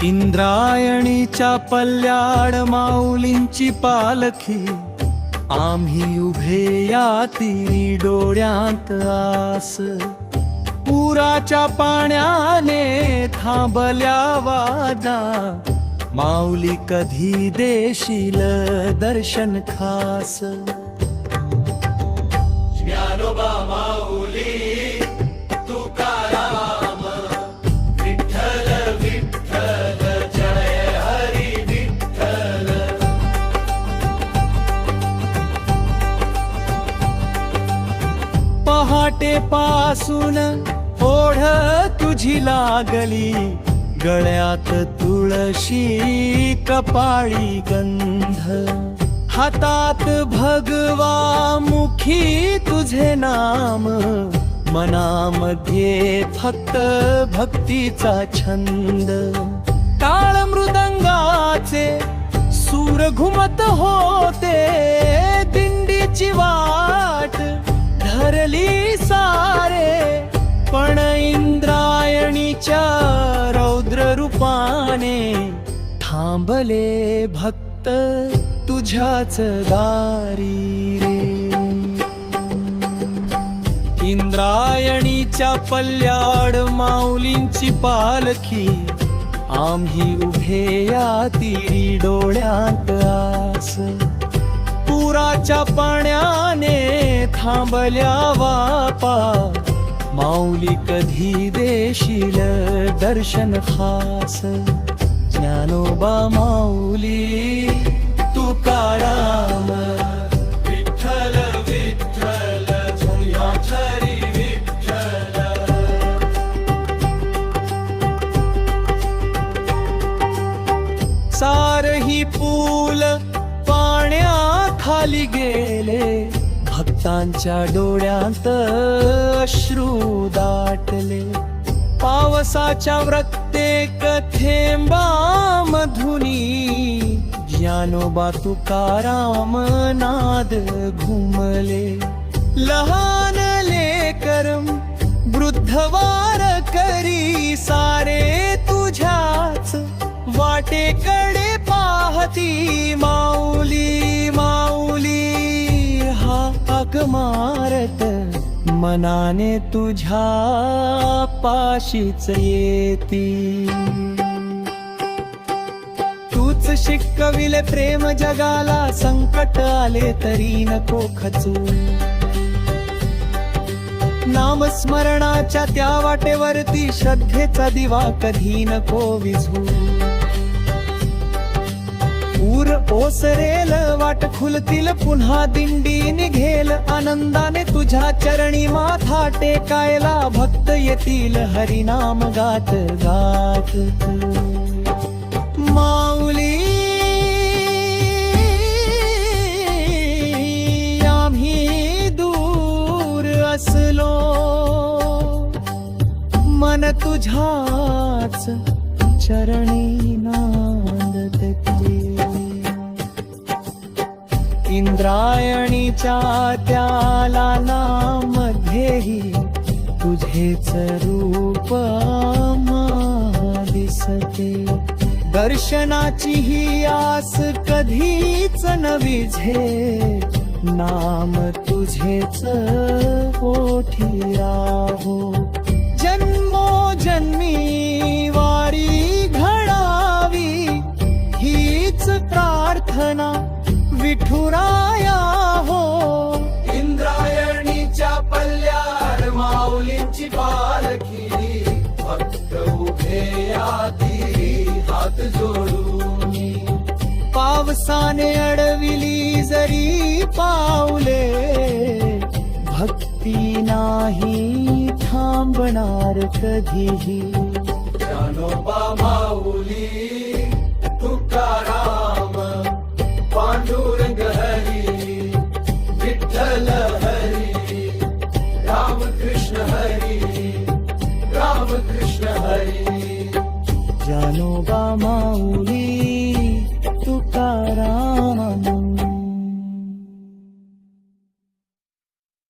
इंद्रायणीच्या पल्ल्याड माऊलींची पालखी, आम्ही उभे या तिरी डोळ्यांत आस. पुराच्या पाण्याने थांबल्या वादा, माऊली कधी देशील दर्शन खास. ज्ञानोबा माऊली तुकाराम, विठ्ठल विठ्ठल जय हरी विठ्ठल. पहाटे पासून ओढ तुझी लागली, गळ्यात तुळशी कपाळी गंध. हातात भगवा मुखी तुझे नाम, मनामध्ये फक्त भक्तीचा छंद. टाळ मृदंगाचे सूर घुमत होते, दिंडीची वाट धरली सारे. पण इंद्रायणीच्या रौद्र रूपाने थांबले भक्त तुझ्याच दारी रे. इंद्रायणीच्या पल्ल्याड माऊलींची पालखी, आम्ही उभे या तिरी डोळ्यांत आस. पुराच्या पाण्याने थांबल्या वापा, माऊली कधी देशील दर्शन खास. ज्ञानोबा माऊली तुकाराम, विठ्ठल विठ्ठल जय हरी विठ्ठल. सारही पूल पाण्याखाली गेले, भक्तांच्या डोळ्यात अश्रू दाटले. पावसाच्या प्रत्येक थेंबामधुनी, ज्ञानोबा तुकाराम नाद घुमले. लहान लेकर वृद्धवार करी, सारे तुझ्याच वाटेकडे पाहती. माऊली माऊली हाक मारत, मनाने तुझ्या पाशीच येती. तूच शिकविले प्रेम जगाला, संकट आले तरी नको खचू. नामस्मरणाच्या त्या वाटेवरती श्रद्धेचा दिवा कधी नको विझू. पूर ओसरेल वाट खुलतील, पुन्हा दिंडी निघेल आनंदाने. तुझ्या चरणी माथा टेकायला भक्त येतील, हरिनाम गात गात. माऊली आम्ही दूर असलो, मन तुझ्याच चरणी नांदते. इंद्रायणीच्या त्या लालामध्येही तुझेच रूप दिसते. दर्शनाची ही आस कधीच न विझे, नाम तुझेच ओठी राहो. जन्मोजन्मी वारी घडावी, हीच प्रार्थना विठुराया हो. इंद्रायणीच्या पल्ल्याड माऊलींची पालखी, भक्त उभे या तिरी हात जोडून. पावसाने अडविली जरी पाऊले, भक्ती नाही थांबणार कधीही. ज्ञानोबा माऊली तुकाराम,